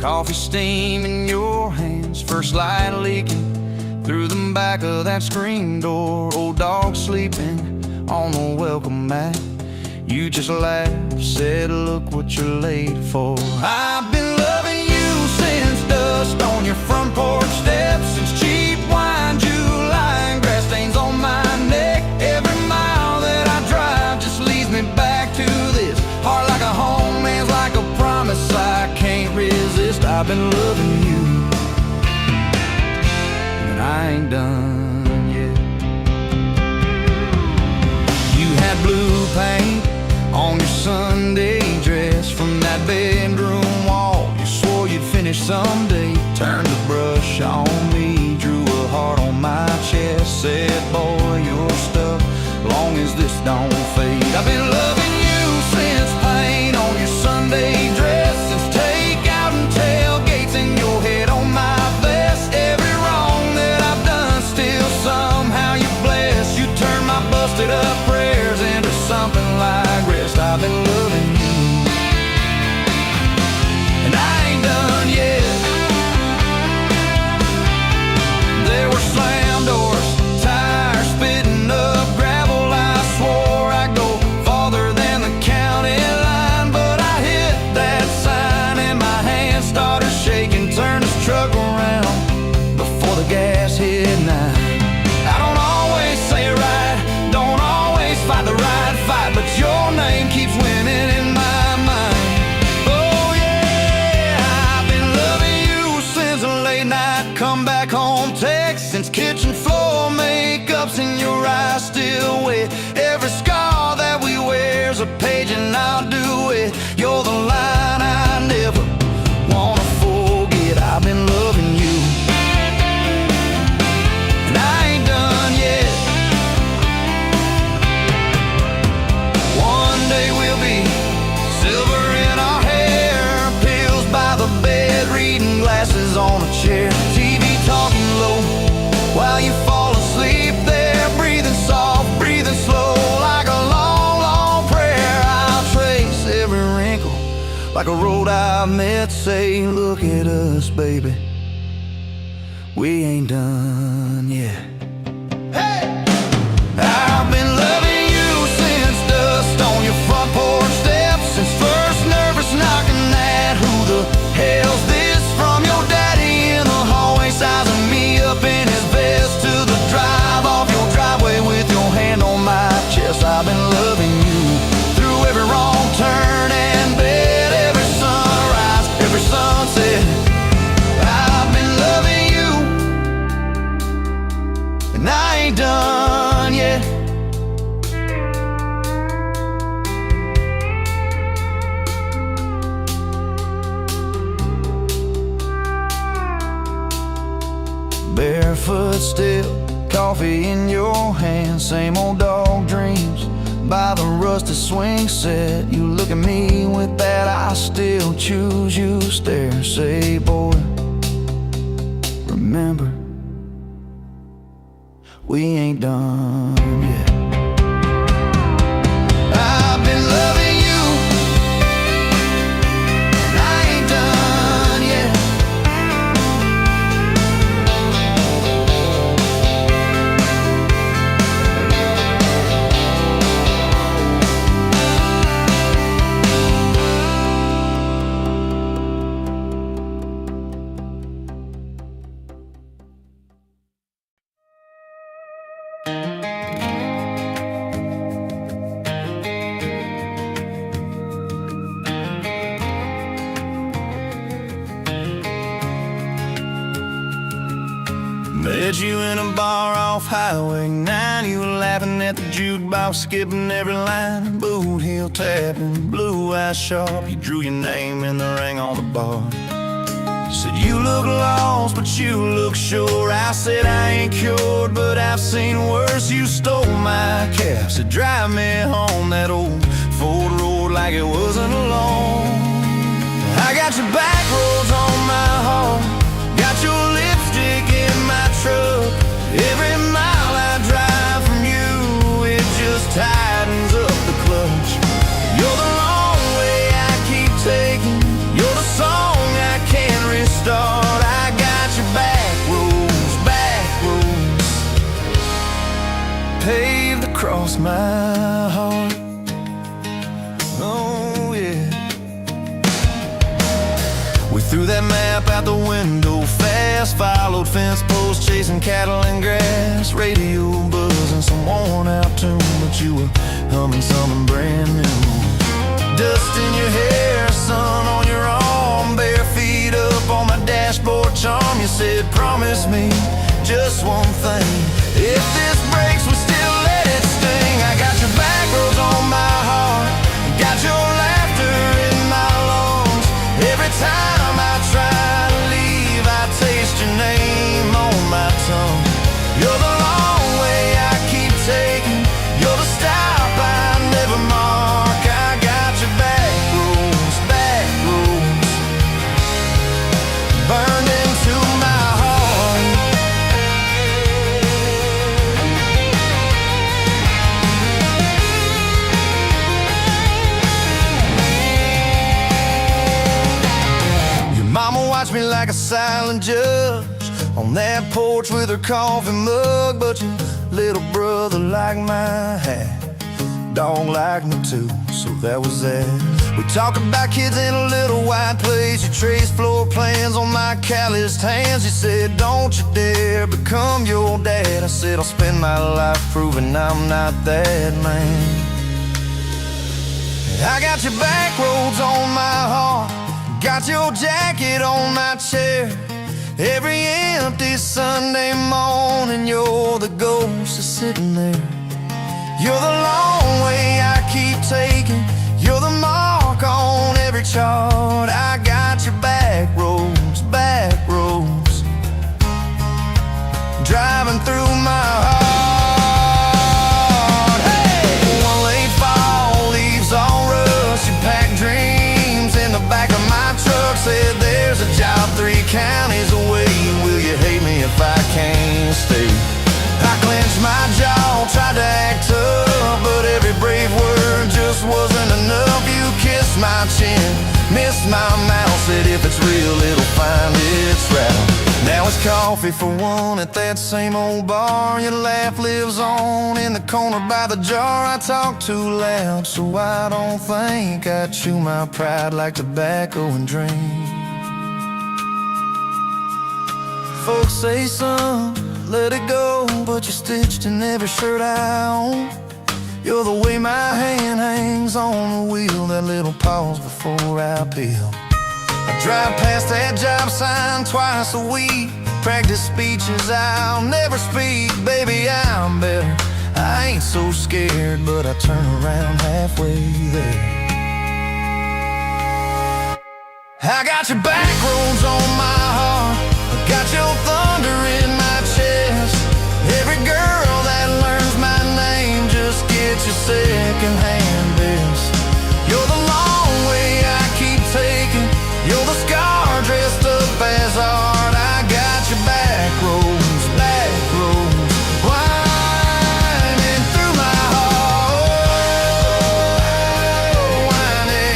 Coffee steam in your hands, first light leaking through the back of that screen door. Old dog sleeping on the welcome mat. You just laughed, said, look what you're late for. I've been loving you since dust on your front porch steps, since cheap wine, July, and grass stains on my neck. Every mile that I drive just leads me back to this. Heart like a home, hands like a promise I can't resist. I've been loving you, and I ain't done yet. You had blue paint on your Sunday dress from that bedroom wall. You swore you'd finish someday. Turned the brush on me, drew a heart on my chest, said, boy, you're stuck long as this don't fade. I've been loving you since paint on your Sunday dress, since takeout and tailgates in your head on my vest. Every wrong that I've done, still somehow you bless. You turn my busted up prayers into something like rest. I've been loving you, and I ain't done yet. There were slam doors, tires spitting up gravel. I swore I'd go farther than the county line, but I hit that sign and my hand started shaking. Turned this truck around before the gas hit 9. I don't always say it right, don't always fight the right fight, but your name keeps winning in my mind. Oh yeah, I've been loving you since a late night come back home text, since kitchen floor makeup's in your eyes still wet. Every scar that we wear's a page and I'll do it. You're the line I never wanna forget. I've been loving you, and I ain't done yet. One day we'll be silver in our hair, pills by the bed, reading glasses on a chair, TV talking low while you fall asleep there, breathing soft, breathing slow, like a long, long prayer. I'll trace every wrinkle like a road I've met. Say, look at us, baby, we ain't done yet. Hey! I've been loving you since dust on your front porch steps, since first nervous knocking at who the hell's this, from your daddy in the hallway sizing me up in his vest, to the drive off your driveway with your hand on my chest. I've been loving you through every wrong turn and bed, every sunrise, every sunset. I've been loving you, and I ain't done yet. Barefoot still, coffee in your hand, same old dog dreams by the rusted swing set. You look at me with that I still choose you stare. Say, boy, remember, we ain't done yet. I've been loving you, and I ain't done yet. Met you in a bar off Highway 9. You were laughing at the jukebox, skipping every line. Boot heel tapping, blue eyes sharp. You drew your name in the ring on the bar. You said you look lost, but you look sure. I said I ain't cured, but I've seen worse. You stole my cab, said drive me home. That old Ford road like it wasn't alone. I got your back roads on my heart, got your lipstick in my truck. Every mile I drive from you, it just tightens up the clutch. You're the long way I keep taking, you're the song I can't start. I got your back roads paved across my heart. Oh yeah. We threw that map out the window fast, followed fence posts, chasing cattle and grass, radio buzzing some worn out tune, but you were humming something brand new. Dust in your hair, sun on your arm, bare feet up on my dashboard charm. You said, promise me just one thing, if this breaks, we still let it sting. I got your back roads on my heart, got your laughter in my lungs. Every time I try to leave, I taste your name on my tongue. You're the long way I keep taking, you're the stop I never mark. I got your back roads burned into my heart. Your mama watched me like a silent judge on that porch with her coffee mug, but your little brother liked my hat, dog liked me too, so that was that. We talk about kids in a little white place. You traced floor plans on my calloused hands. You said, don't you dare become your dad. I said, I'll spend my life proving I'm not that man. I got your back roads on my heart, got your jacket on my chair. Every empty Sunday morning, you're the ghost that's sitting there. You're the long way I keep taking, you're the mark on every chart. I got your back roads driving through my heart. Hey! One late fall, leaves all rust, you pack dreams in the back of my truck. Said there's a job 3 counties away, will you hate me if I can't stay? I clenched my jaw, tried to act tough, but every brave word just wasn't enough. You kissed my chin, missed my mouth, said if it's real, it'll find its route. Now it's coffee for one at that same old bar. Your laugh lives on in the corner by the jar. I talk too loud, so I don't think I chew my pride like tobacco and drink. Folks say, son, let it go, but you're stitched in every shirt I own. You're the way my hand hangs on the wheel, that little pause before I peel. I drive past that job sign twice a week, practice speeches I'll never speak. Baby, I'm better, I ain't so scared, but I turn around halfway there. I got your back roads on my heart, got your thunder in my chest. Every girl that learns my name just gets your second-hand best. You're the long way I keep taking, you're the scar dressed up as art. I got your back roads winding through my heart. Winding.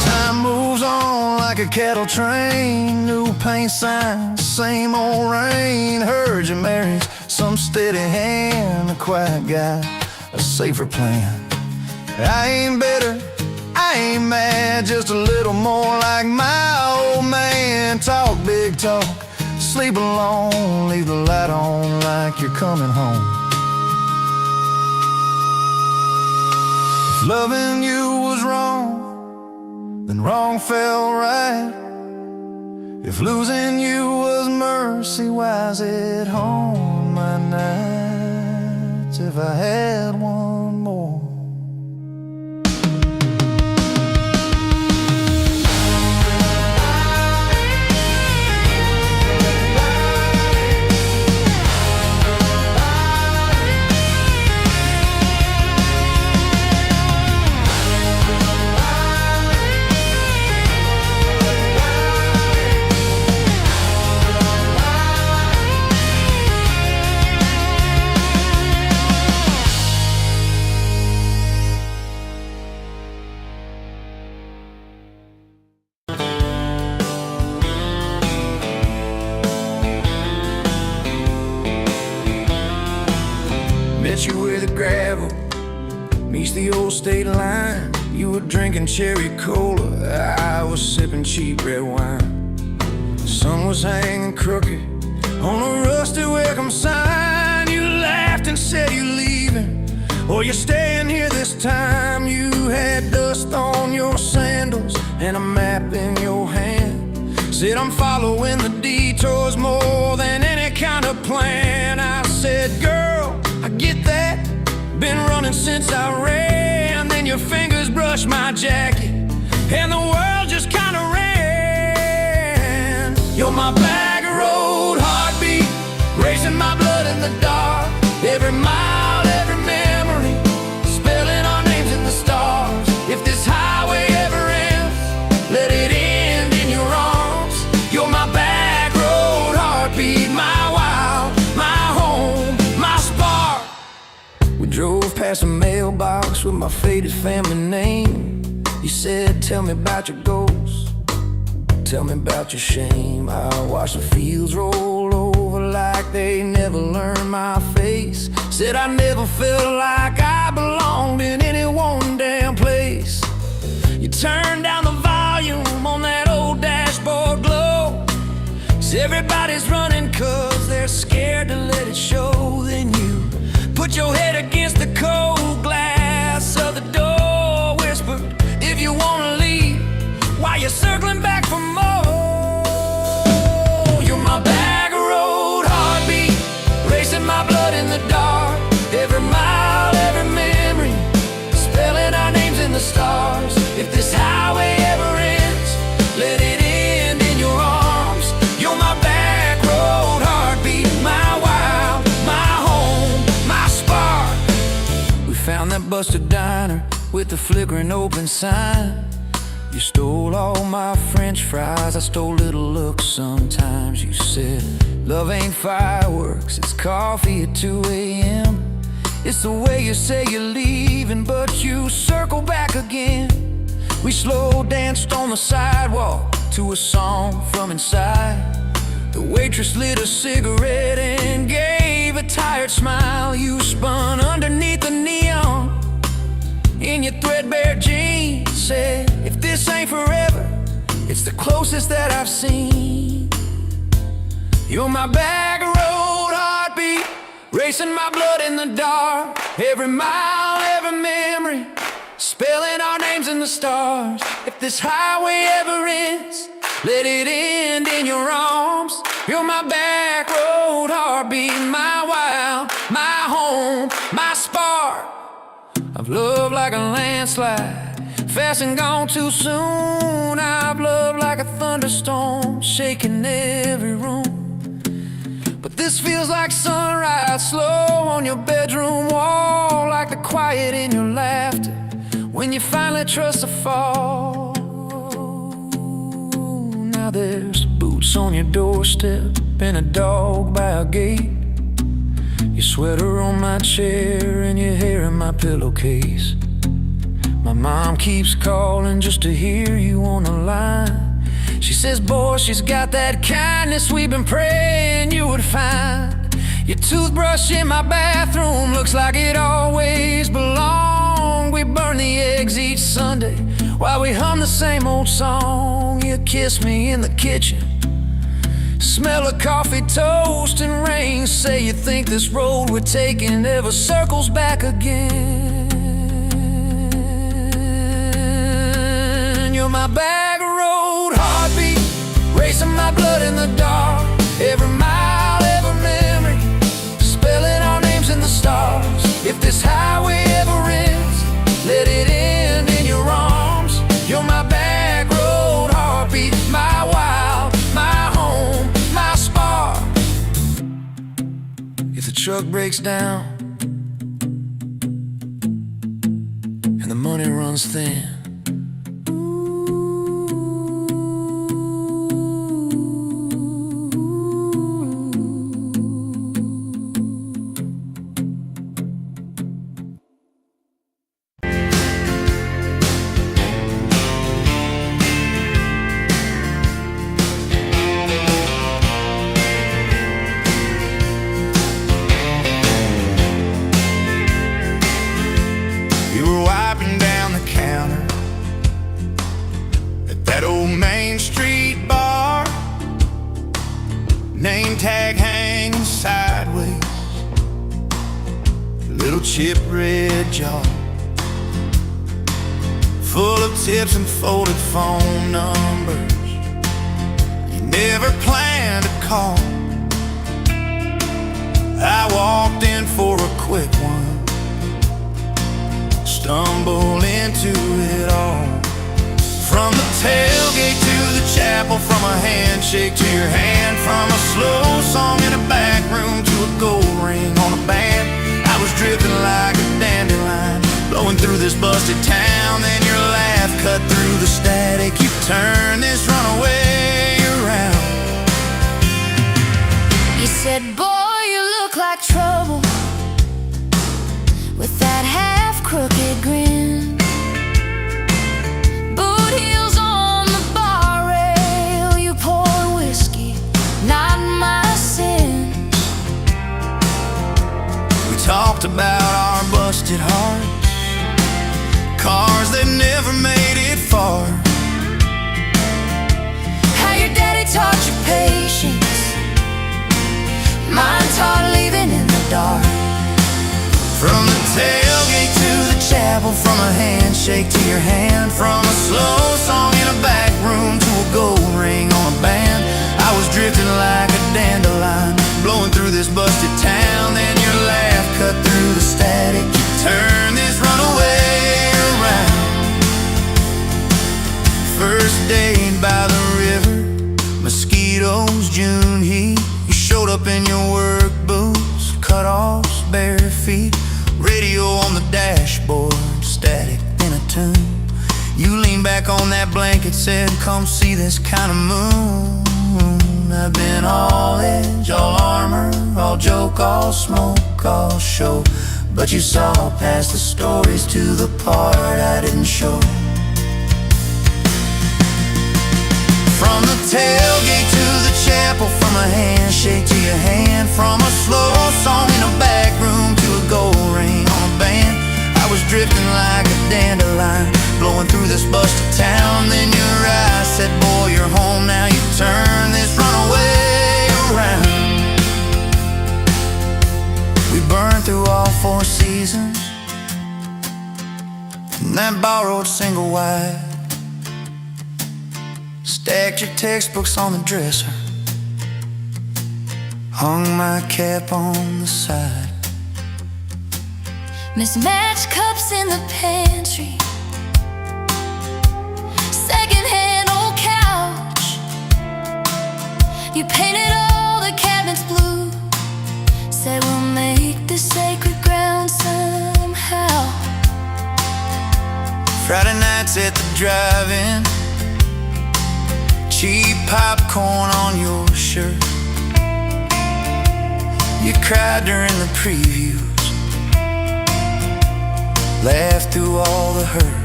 Time moves on like a cattle train, new paint signs, same old rain. Heard you married some steady hand, a quiet guy, a safer plan. I ain't bitter, I ain't mad, just a little more like my old man. Talk big talk, sleep alone, leave the light on like you're coming home. If loving you was wrong, then wrong felt right. If losing you was mercy, why's it haunt my nights? If I had one more. Met you where the gravel meets the old state line. You were drinking cherry cola, I was sipping cheap red wine. The sun was hanging crooked on a rusty welcome sign. You laughed and said you're leaving, or you're staying here this time. You had dust on your sandals and a map in your hand. Said I'm following the detours more than any kind of plan. I said, girl, I get that, been running since I ran. Then your fingers brushed my jacket and the world just kinda ran. You're my bag of road heartbeat, racing my blood in the dark. Every mile, every memory, spelling our names in the stars. If this highway ever ends, let it end in your arms. You're my back road heartbeat, my wild, my home, my spark. We drove past a mailbox with my faded family name. You said, tell me about your goals, tell me about your shame. I watched the fields roll over like they never learned my face. Said I never felt like I belonged in any one damn place. You turned down the volume on that old dashboard glow. 'Cause everybody's running 'cause they're scared to let it show. Then you put your head against the cold glass of the door, whispered, if you wanna leave, why you circling back for more? You're my bag of road heartbeat, racing my blood in the dark. Every mile, every memory, spelling our names in the stars. If this highway ever ends, let it end in your arms. You're my back road heartbeat, my wild, my home, my spark. We found that busted diner with the flickering open sign. You stole all my French fries, I stole little looks sometimes. You said, love ain't fireworks, it's coffee at 2 a.m. It's the way you say you're leaving, but you circle back again. We slow danced on the sidewalk to a song from inside. The waitress lit a cigarette and gave a tired smile. You spun underneath the neon in your threadbare jeans. Said, if this ain't forever, it's the closest that I've seen. You're my bag of road heartbeat, racing my blood in the dark. Every mile, every memory, spelling our names in the stars. If this highway ever ends, let it end in your arms. You're my back road heartbeat, my wild, my home, my spark. I've loved like a landslide, fast and gone too soon. I've loved like a thunderstorm, shaking every room. But this feels like sunrise, slow on your bedroom wall, like the quiet in your laughter when you finally trust a fall. Now there's boots on your doorstep and a dog by a gate. Your sweater on my chair and your hair in my pillowcase. My mom keeps calling just to hear you on the line. She says, boy, she's got that kindness we've been praying you would find. Your toothbrush in my bathroom looks like it always belonged. We burn the eggs each Sunday while we hum the same old song. You kiss me in the kitchen, smell of coffee, toast, and rain. Say you think this road we're taking ever circles back again. You're my bag of road heartbeat, racing my blood in the dark. Every mile, every memory, spelling our names in the stars. If this highway ever ends, let it end in your arms. You're my back road heartbeat, my wild, my home, my spark. If the truck breaks down and the money runs thin, little chip red jar, full of tips and folded phone numbers you never planned to call. I walked in for a quick one, stumbled into it all. From the tailgate to the chapel, from a handshake to your hand, from a slow song in a back room to a gold ring on a band. I was drifting like a dandelion, blowing through this busted town. Then your laugh cut through the static. You turned this runaway around. You said, boy, you look like trouble, with that half-crooked grin. Boot heels on the bar rail, you poured whiskey, not my sin. We talked about our busted hearts, cars that never made it far, How your daddy taught you patience, mine taught leaving in the dark. from the tailgate to the chapel, from a handshake to your hand, from a slow song in a back room to a gold ring on a band. I was drifting like a dandelion, blowing through this busted town. Then your laugh cut through the static. You turned this runaway around. First date by the river, mosquitoes, June heat. You showed up in your work boots, cut-offs, bare feet, radio on the dashboard, static in a tune. You leaned back on that blanket, said, come see this kind of moon. I've been all edge, all armor, all joke, all smoke, all show, but you saw past the stories to the part I didn't show. From the tailgate to the chapel, from a handshake to your hand, from a slow song in a back room to a gold ring on a band. I was drifting like a dandelion, blowing through this busted town. Then your eyes said, boy, you're home now. You turn this runaway around. We burned through all 4 seasons in that borrowed single wide. Stacked your textbooks on the dresser, hung my cap on the side. Mismatched cups in the pantry, secondhand old couch. You painted all the cabinets blue, said we'll make this sacred ground somehow. Friday nights at the drive-in, cheap popcorn on your shirt. You cried during the previews, laughed through all the hurt.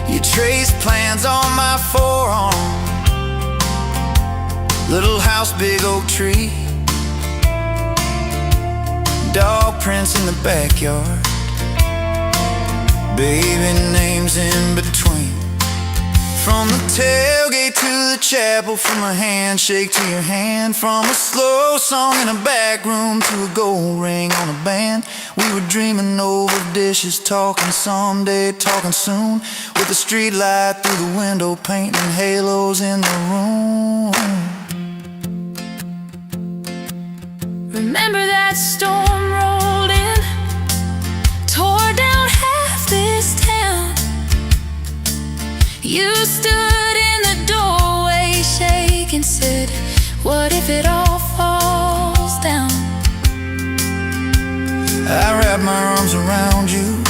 You traced plans on my forearm, little house, big oak tree, dog prints in the backyard, baby names in between. From the tailgate to the chapel, from a handshake to your hand, from a slow song in a back room to a gold ring on a band. We were dreaming over dishes, talking someday, talking soon, with the street light through the window, painting halos in the room. Remember that storm rolled in, tore down half this town. You stood in the doorway, shaking, said, what if it all falls down? I wrapped my arms around you,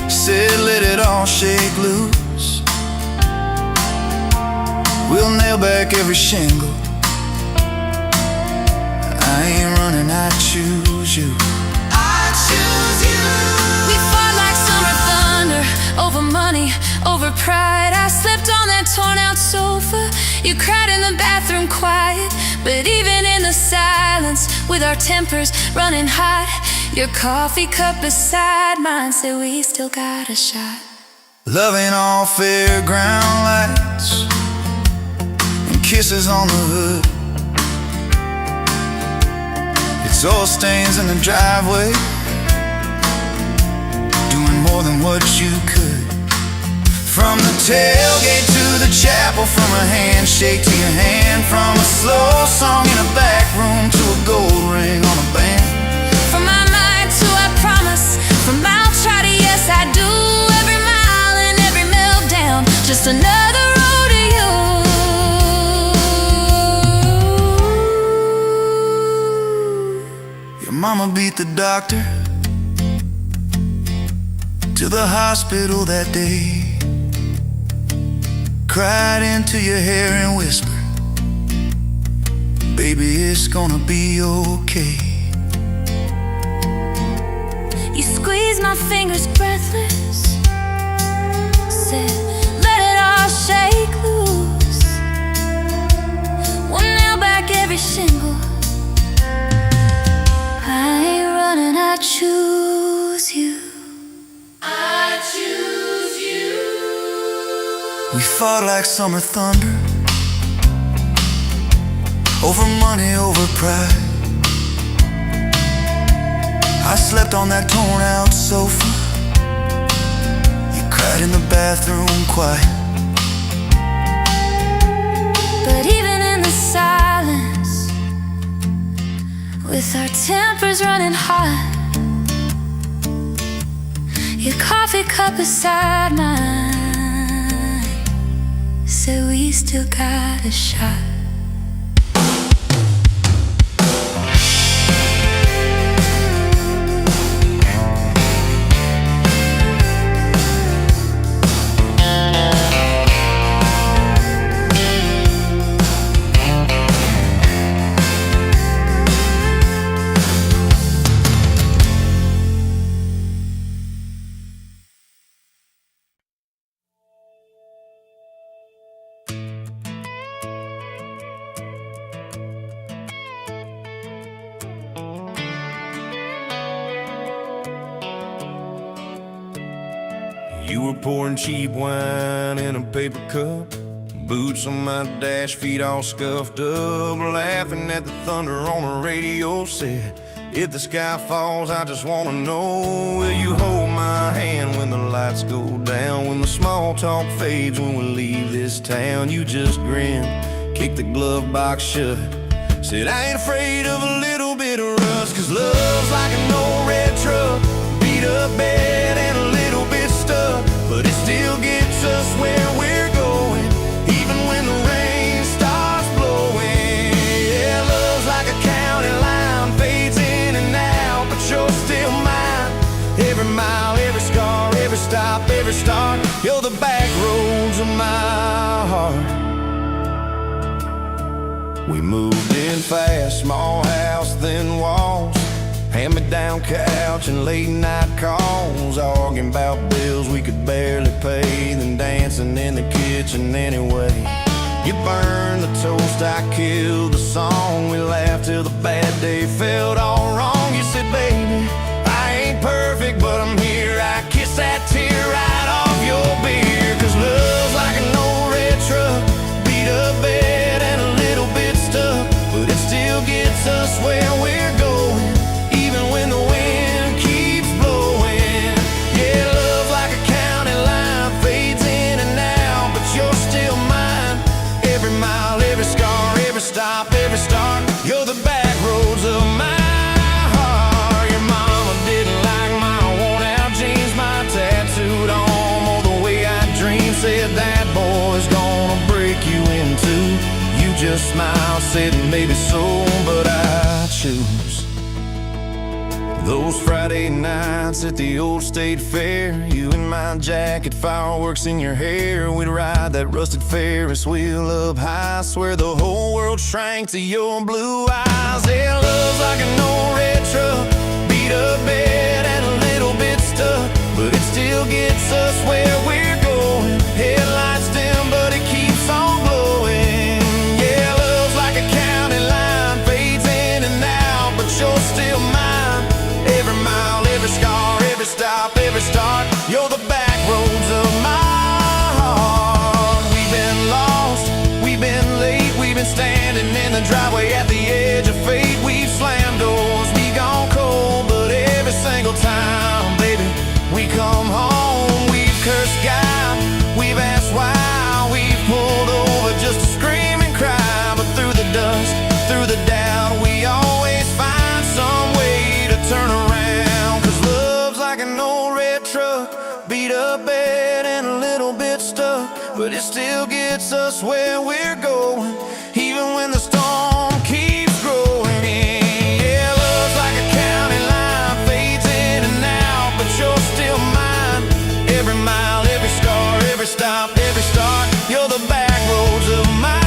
said let it all shake loose. We'll nail back every shingle, I ain't running, I choose you. I choose you. We fought like summer thunder, over money, over pride. I slept on that torn out sofa, you cried in the bathroom quiet. But even in the silence, with our tempers running hot, your coffee cup beside mine said we still got a shot. Loving all fairground lights and kisses on the hood. It's Oil stains in the driveway, doing more than what you could. From the tailgate to the chapel, from a handshake to your hand, from a slow song in a back room to a gold ring on a band. From my mind to I promise, from I'll try to yes I do, every mile and every meltdown, just another road to you. Mama beat the doctor to the hospital that day, cried into your hair and whispered, baby, it's gonna be okay. You squeezed my fingers breathless, said, let it all shake loose. One nail back every shingle. I choose you. I choose you. We fought like summer thunder, over money, over pride. I slept on that torn out sofa, you cried in the bathroom quiet. But even in the silence, with our tempers running hot, your coffee cup beside mine said we still got a shot. You were pouring cheap wine in a paper cup, boots on my dash, feet all scuffed up, laughing at the thunder on the radio. Said, if the sky falls, I just wanna know, will you hold my hand when the lights go down, when the small talk fades, when we leave this town? You just grinned, kicked the glove box shut, said, I ain't afraid of a little bit of rust, 'cause love's like an old red truck, beat up bed and a little bit stuck, but it still gets us where we're going, even when the rain starts blowing. Yeah, love's like a county line, fades in and out, but you're still mine. Every mile, every scar, every stop, every start, you're the back roads of my heart. We moved in fast, small house, thin walls, hand-me-down couch and late-night calls, arguing about bills we could barely pay, then dancing in the kitchen anyway. You burned the toast, I killed the song, we laughed till the bad day felt all wrong. You said, baby, I ain't perfect, but I'm here. I kiss that tear right off your beer, 'cause love's like an old red truck, beat up bed and a little bit stuck, but it still gets us where we're going, even when the wind keeps blowing. Yeah, love like a county line, fades in and out, but you're still mine. Every mile, every scar, every stop, every start, you're the back roads of my heart. Your mama didn't like my worn-out jeans, my tattooed arm, or the way I dream. Said that boy's gonna break you in two. You just smiled, said maybe so, but I choose those Friday nights at the old state fair. You in my jacket, fireworks in your hair, we'd ride that rusted Ferris wheel up high. Swear the whole world shrank to your blue eyes. Yeah, love's like an old red truck, beat up bed and a little bit stuck, but it still gets us where we're going. Headlights dim, but it keeps on glowing. Yeah, love's like a county line, fades in and out, but you're still mine. Every mile, every scar, every stop, every start, you're the back roads of my heart. We've been lost, we've been late, we've been standing in the driveway at the edge of fate. We've slammed doors turn around. 'Cause love's like an old red truck, beat up bed and a little bit stuck, but it still gets us where we're going, even when the storm keeps growing. Yeah, love's like a county line, fades in and out, but you're still mine. Every mile, every scar, every stop, every start, you're the back roads of my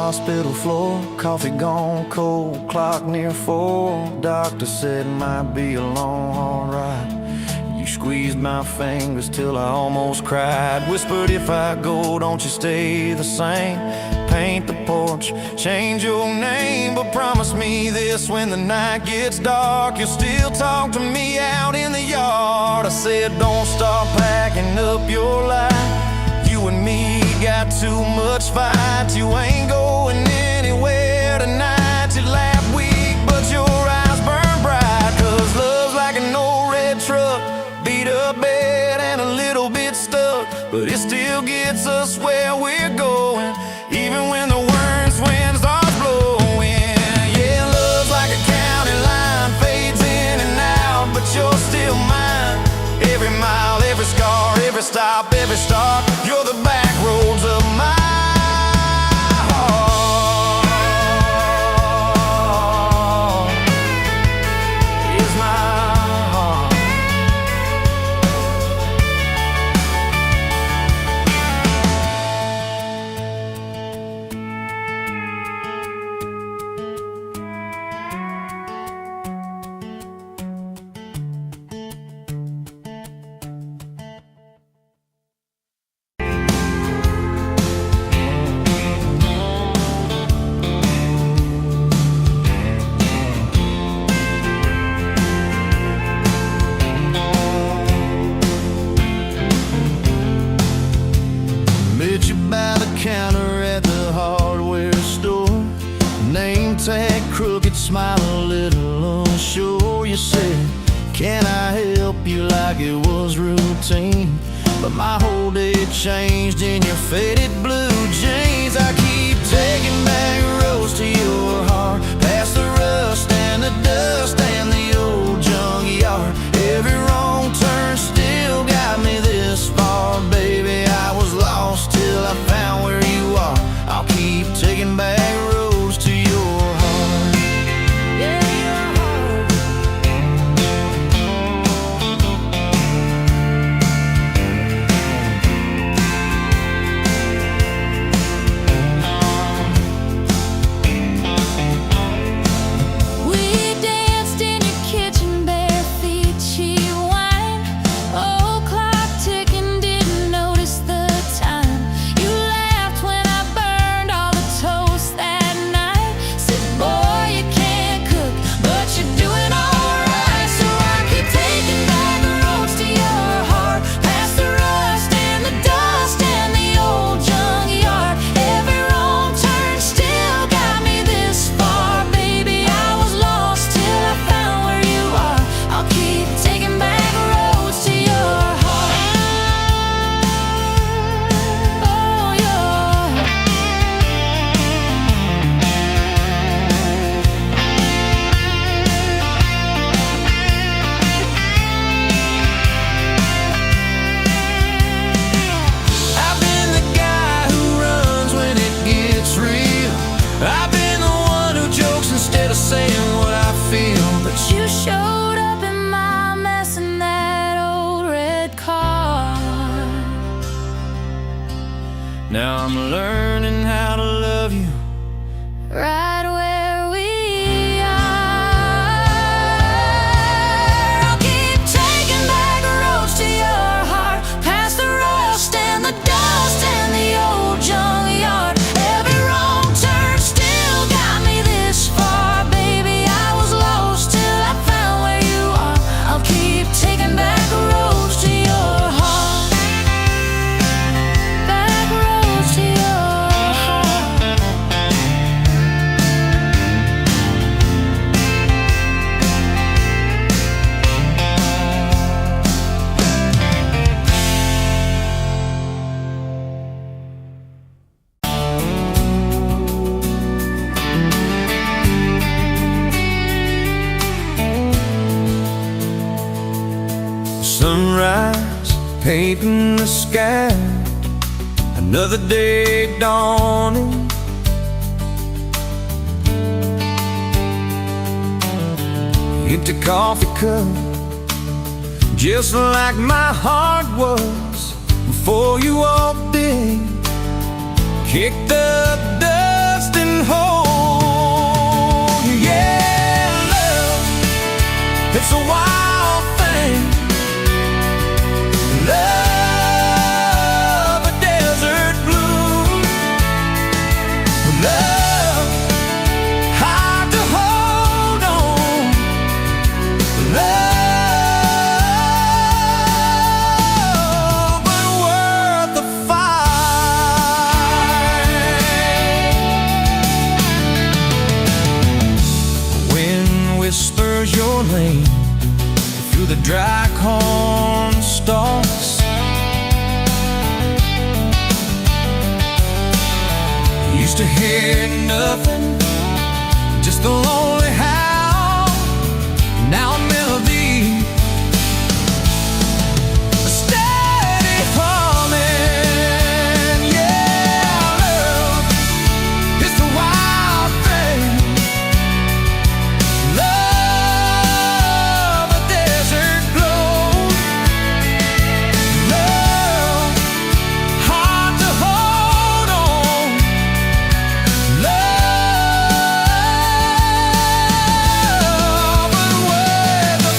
hospital floor, coffee gone cold, clock near 4. Doctor said might be a long, hard ride. You squeezed my fingers till I almost cried. Whispered, if I go, don't you stay the same. Paint the porch, change your name, but promise me this: when the night gets dark, you'll still talk to me out in the yard. I said, don't stop packing up your life. You and me got too much fight. You ain't going anywhere tonight. You laugh weak, but your eyes burn bright. 'Cause love's like an old red truck, beat up bed and a little bit stuck, but it still gets us where we're going, even when the worst winds are blowing. Yeah, love's like a county line, fades in and out, but you're still mine. Every mile, every scar, every stop, every start, you're the back roads of my heart. Is my heart. Counter at the hardware store, name tag crooked, smile a little unsure. You said, can I help you, like it was routine, but my whole day changed in your faded blue jeans. I keep taking back roads to your heart, past the rust and the dust and the old junkyard. Every wrong turn still got me this far, baby. I was lost till I found where you are. I'll keep taking back roads to your heart. Yeah, your heart. We danced in your kitchen, bare feet, cheap wine. Old clock ticking, didn't notice the time. You laughed when I burned all the toast that night. Said, boy, you can't cook, but you're doing alright. So I keep taking back the roads to your heart, past the rust and the dust and the old junkyard. Every wrong turn still got me this far, baby. I was lost till I found where you are. I'll keep taking back roads to your heart. Oh, your I've been the guy who runs when it gets real. I've been the one who jokes instead of saying what I feel. But you showed up in my mess in that old red car. Now I'm learning how to love you Right where we are. I'll keep taking back roads to your heart, past the rust and the dust and the old junkyard. Every wrong turn still got me this far, baby. I was lost till I found where you are. I'll keep taking back roads to your heart, back roads to your heart. Sunrise painting the sky, another day dawning. Empty coffee cup, just like my heart was before you walked in. Kick the dust and hold you. Yeah, love, it's a wild thing. Love, a desert bloom. Love, hard to hold on. Love, but worth the fight. Wind whispers your name through the dry corn stalks. Used to hear nothing, just the lonely howl. Now a melody, a steady humming. Yeah, love, it's the wild thing. Love, a desert glow. Love, hard to hold on. Love, but worth the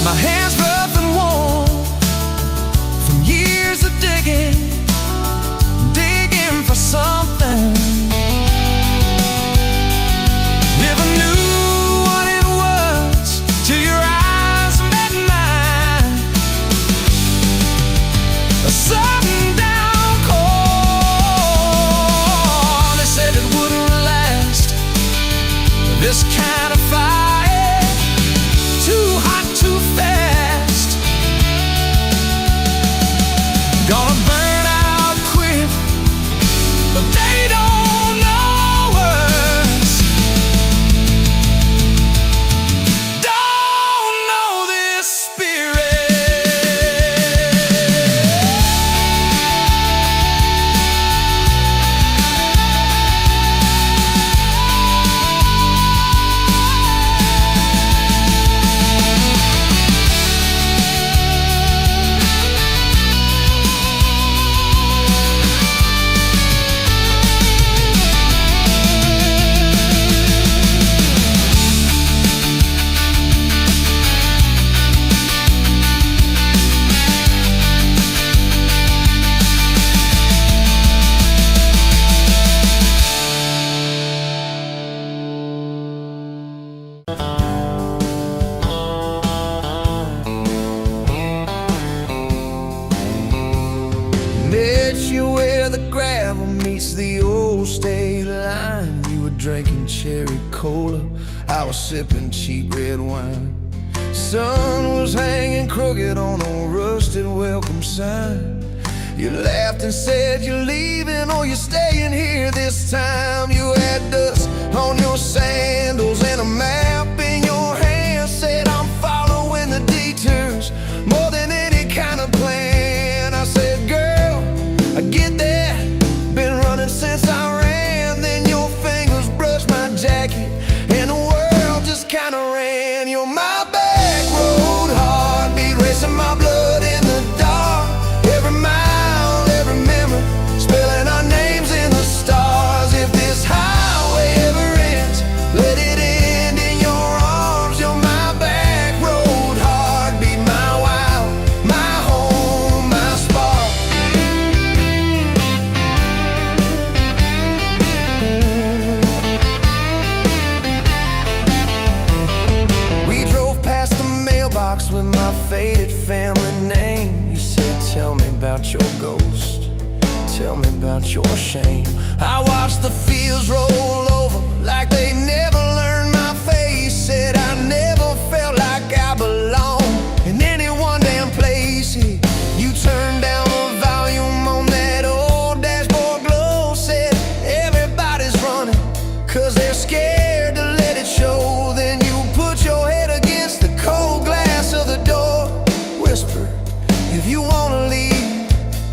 My hands rough and warm from years of digging for something. Never knew what it was till your eyes met mine. A sudden downpour, they said it wouldn't last. This kind of fire, too hot, too fast. Gonna burn out quick, but they don't know us. Don't know this spirit. Met you where the gravel meets the old state line. You were drinking cherry cola, I was sipping cheap red wine. Sun was hanging crooked on a rusted welcome sign. You laughed and said you're leaving or you're staying here this time. You had dust on your sandals and a map in your hand. Said I'm following the detours more than any kind of plan. I said, girl, I get that, been running since I ran. Then your fingers brushed my jacket and the world just kinda ran. You're my back road heartbeat, racing my blood in the dark. Every mile, every memory, spelling our names in the stars. If this highway ever ends, let it end in your arms. You're my back road heartbeat, my wild, my home, my spark. We drove past the mailbox with my faded family name. You said Tell me about your ghost, tell me about your shame. I watched the fields roll over like they never learned my face. Said I never felt like I belonged in any one damn place. You turned down the volume on that old dashboard glow. Said everybody's running 'cause they're scared to let it show. Then you put your head against the cold glass of the door. Whisper, if you wanna leave,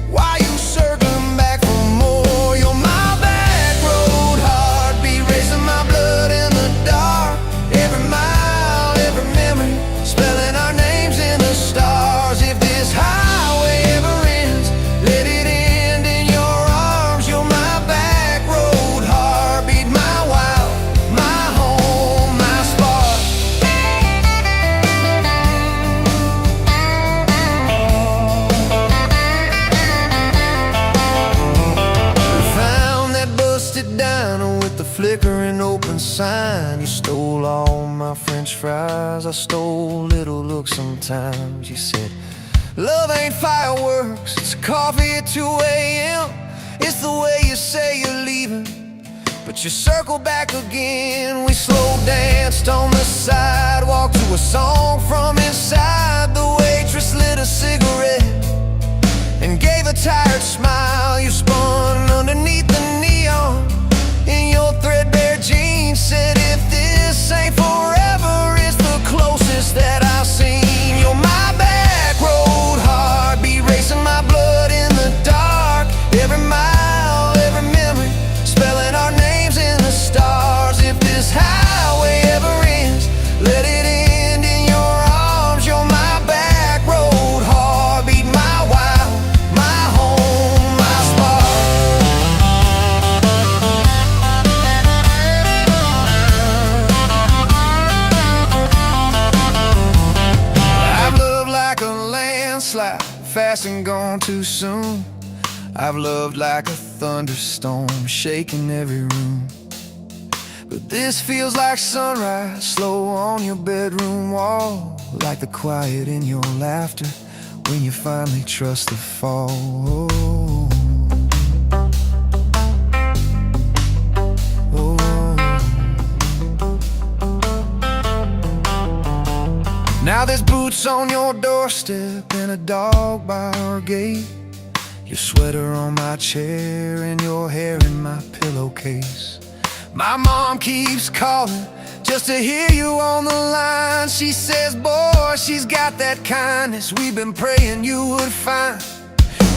why you circling back for more? You're my back road heartbeat, racing my blood in the dark. Every mile, every memory, spelling our names in the stars. If this highway ever ends, let it end in your arms. You're my back road heartbeat, my wild, my home, my spark. Found that busted diner with the flickering open sign. You stole all my French fries, I stole little looks sometimes. You said, love ain't fireworks, it's coffee at 2 a.m. It's the way you say you're leaving, but you circle back again. We slow danced on the sidewalk to a song from inside. The waitress lit a cigarette and gave a tired smile. You spun underneath the neon in your threadbare jeans. Said if this ain't forever, it's the closest that I've seen. You're my back road heartbeat, racing my blood in the dark. Every mile, every memory, spelling our names in the stars. If this highway ever ends, let it end in your arms. You're my back road heartbeat, my wild, my home, my spark. I've loved like a landslide, fast and gone too soon. I've loved like a thunderstorm, shaking every room. But this feels like sunrise, slow on your bedroom wall. Like the quiet in your laughter when you finally trust the fall. Now there's boots on your doorstep and a dog by our gate. Your sweater on my chair and your hair in my pillowcase. My mom keeps calling just to hear you on the line. She says, boy, she's got that kindness we've been praying you would find.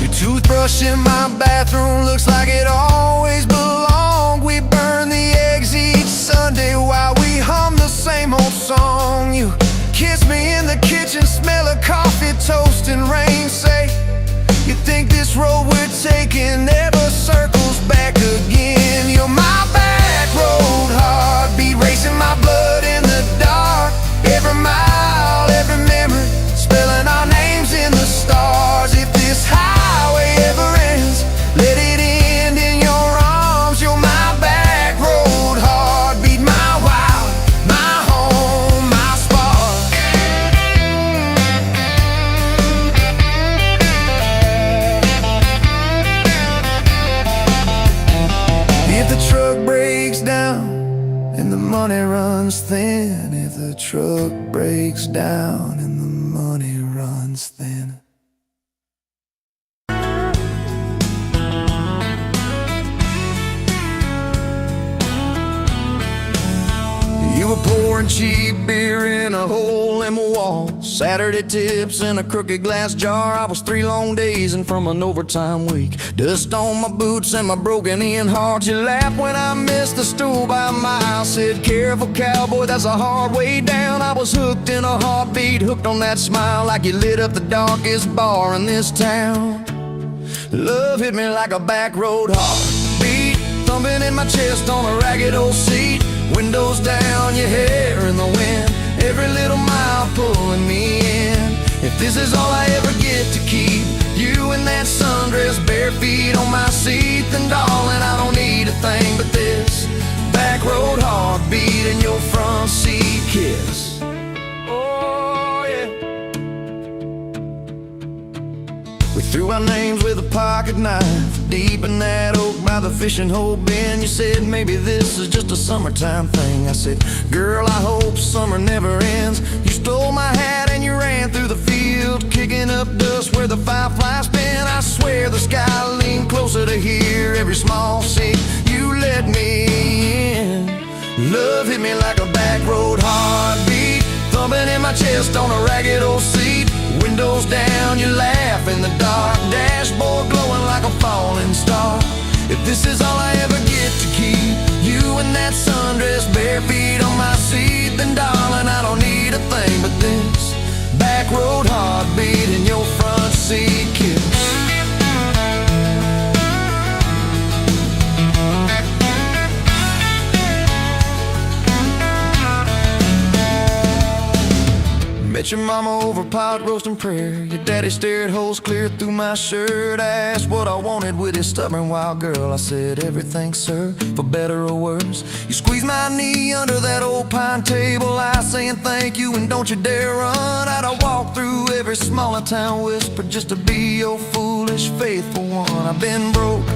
Your toothbrush in my bathroom looks like it always belonged. We burn the eggs each Sunday while we hum the same old song. You kiss me in the kitchen, smell of coffee, toast and rain. Say, you think this road we're taking never circles back again. You're my back road heartbeat, racing my blood in the dark. Every mile, every memory, spelling our names in the stars. If this highway ever ends, let it end in your arms. You're my back road heartbeat, my wild, my home, my spark. If the truck breaks down and the money runs thin, if the truck breaks down and the money runs thin. You were pouring cheap beer in a hole in my wall, Saturday tips in a crooked glass jar. I was 3 long days and from an overtime week, dust on my boots and my broken in heart. You laughed when I missed the stool by a mile, said careful cowboy, that's a hard way down. I was hooked in a heartbeat, hooked on that smile, like you lit up the darkest bar in this town. Love hit me like a back road heartbeat, thumping in my chest on a ragged old seat. Windows down, your hair in the wind, every little mile pulling me in. If this is all I ever get to keep, you in that sundress, bare feet on my seat, then darling, I don't need a thing but this back road heartbeat and your front seat kiss. Oh yeah. We threw our names with a pocket knife deep in that oak by the fishing hole bin. You said maybe this is just a summertime thing. I said, girl, I hope summer never ends. You stole my hat and you ran through the field, kicking up dust where the fireflies spin. I swear the sky leaned closer to hear every small sing you let me in. Love hit me like a back road heartbeat, thumping in my chest on a ragged old seat. Windows down, you laugh in the dark, dashboard glowing like a falling star. If this is all I ever get to keep, you in that sundress, bare feet on my seat, then darling, I don't need a thing but this back road heartbeat in your front seat kiss. Met your mama over pot roast and prayer. Your daddy stared holes clear through my shirt. Asked what I wanted with his stubborn wild girl. I said everything, sir, for better or worse. You squeezed my knee under that old pine table, I saying thank you and don't you dare run. I'd walk through every smaller town whisper just to be your foolish faithful one. I've been broke,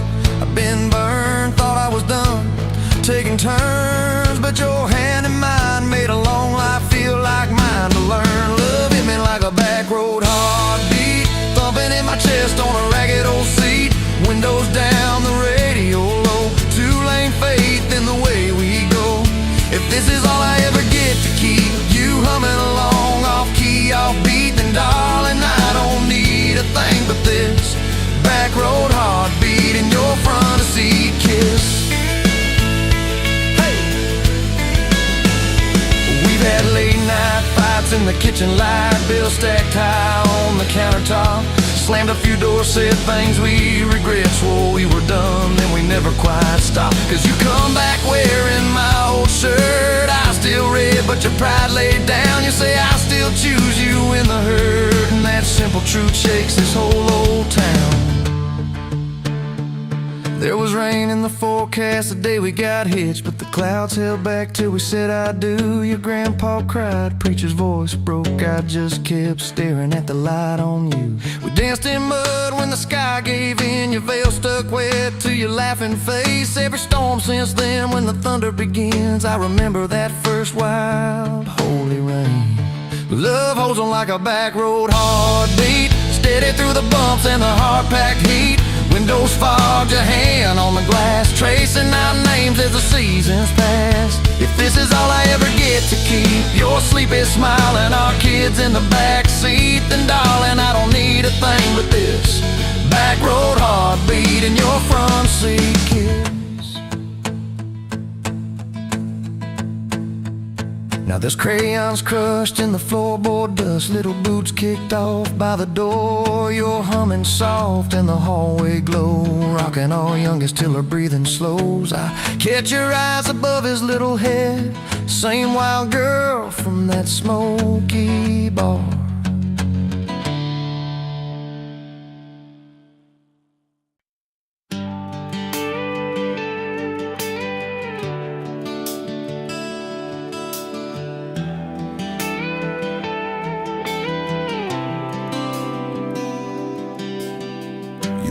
I've been burned, thought I was done taking turns, but your hand in mine made a long life feel like mine to learn. Love hit me like a back road heartbeat, thumping in my chest on a ragged old seat. Windows down, the radio low, two-lane faith in the way we go. If this is all I ever get to keep, you humming along off key, off beat, then darling, I don't need a thing but this back road heartbeat in your front seat kiss. Had late night fights in the kitchen light, bills stacked high on the countertop. Slammed a few doors, said things we regret, swore we were done, then we never quite stopped. Cause you come back wearing my old shirt, I still red but your pride laid down. You say I still choose you in the hurt, and that simple truth shakes this whole old town. There was rain in the forecast the day we got hitched, but the clouds held back till we said I do. Your grandpa cried, preacher's voice broke, I just kept staring at the light on you. We danced in mud when the sky gave in, your veil stuck wet to your laughing face. Every storm since then when the thunder begins, I remember that first wild holy rain. Love holds on like a back road heartbeat, steady through the bumps and the hard-packed heat. Windows fogged, your hand on the glass, tracing out names as the seasons pass. If this is all I ever get to keep, your sleepy smile and our kids in the back seat, then darling, I don't need a thing but this back road heartbeat in your front seat kiss. Now there's crayons crushed in the floorboard dust, little boots kicked off by the door. You're humming soft in the hallway glow, rocking our youngest till her breathing slows. I catch your eyes above his little head, same wild girl from that smoky bar.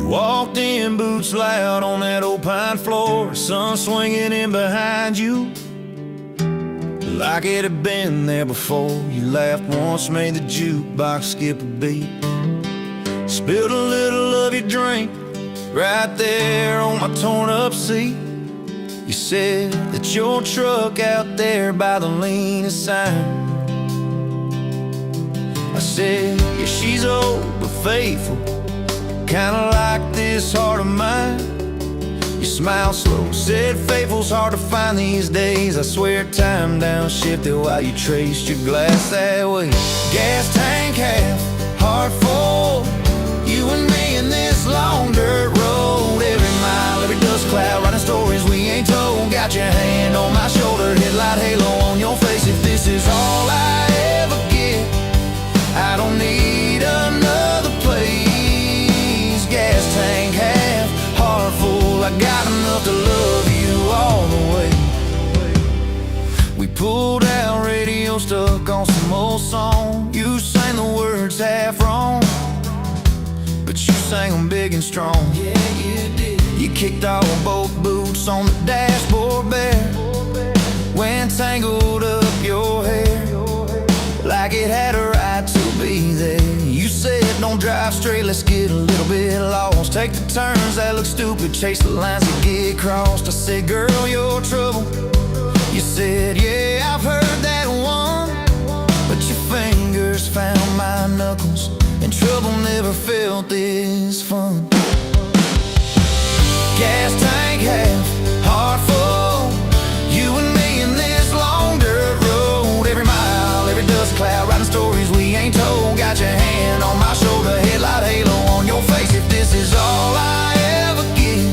Walked in, boots loud on that old pine floor, sun swinging in behind you like it had been there before. You laughed once, made the jukebox skip a beat, spilled a little of your drink right there on my torn up seat. You said that your truck out there by the leanest sign. I said, yeah, she's old but faithful, kinda like this heart of mine. You smiled slow, said faithful's hard to find these days. I swear time downshifted while you traced your glass that way. Gas tank half, heart full, you and me in this long dirt road. Every mile, every dust cloud, writing stories we ain't told. Got your hand on my shoulder, headlight halo on your face. If this is all I ever get, I don't need another place. Gas tank half, heart full, I got enough to love you all the way. We pulled out, radio stuck on some old song. You sang the words half wrong, but you sang them big and strong. Yeah, you did. You kicked off both boots on the dashboard bare, when tangled up your hair like it had a right to be there. You said don't drive straight, let's get a little bit lost, take the turns that look stupid, chase the lines that get crossed. I said, girl, you're trouble. You said, yeah, I've heard that one, but your fingers found my knuckles, and trouble never felt this fun. Gas tank half, heart full, you and me in this long dirt road. Every mile, every dust cloud, writing stories we ain't told. Got your hand on my shoulder, headlight halo on your face. If this is all I ever get,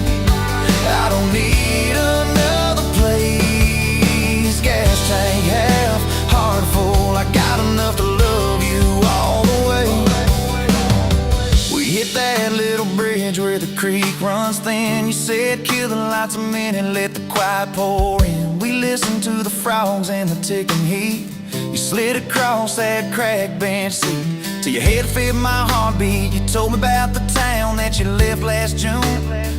I don't need another place. Gas tank half, heart full, I got enough to love you all the way. We hit that little bridge where the creek runs thin. You said kill the lights a minute, let the quiet pour in. We listened to the frogs and the ticking heat. You slid across that cracked bench seat till your head fit my heartbeat. You told me about the town that you left last June,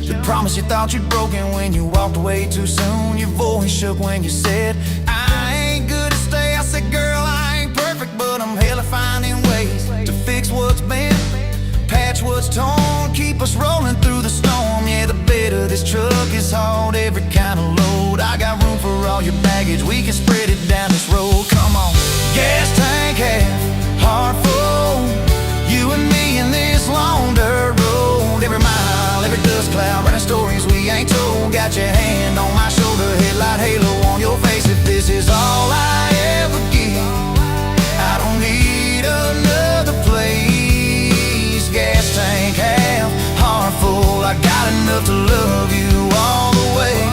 the promise you thought you'd broken when you walked away too soon. Your voice shook when you said, I ain't good to stay. I said, girl, I ain't perfect, but I'm hella finding ways to fix what's bent, patch what's torn, keep us rolling through the storm. Yeah, the bed of this truck is hauled every kind of load. I got room for all your baggage, we can spread it down this road. Come on. Gas tank half, heart full, you and me in this long dirt road. Every mile, every dust cloud, writing stories we ain't told. Got your hand on my shoulder, headlight halo on your face. If this is all I ever get, I don't need another place. Gas tank half, heart full, I got enough to love you all the way.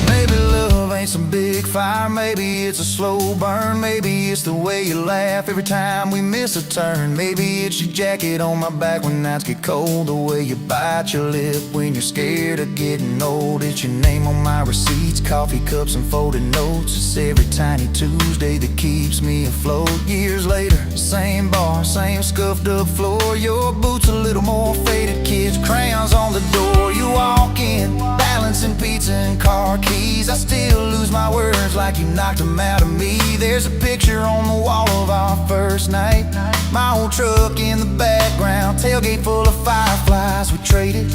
Maybe love ain't some big fire, maybe it's a slow burn, maybe it's the way you laugh every time we miss a turn. Maybe it's your jacket on my back when nights get cold, the way you bite your lip when you're scared of getting old. It's your name on my receipts, coffee cups and folded notes. It's every tiny Tuesday that keeps me afloat. Years later, same bar, same scuffed up floor, your boots a little more faded, kids' crayons on the door. You walk in, balancing pizza and car keys. I still lose my words like you knocked them out of me. There's a picture on the wall of our first night, my old truck in the background, tailgate full of fireflies. We traded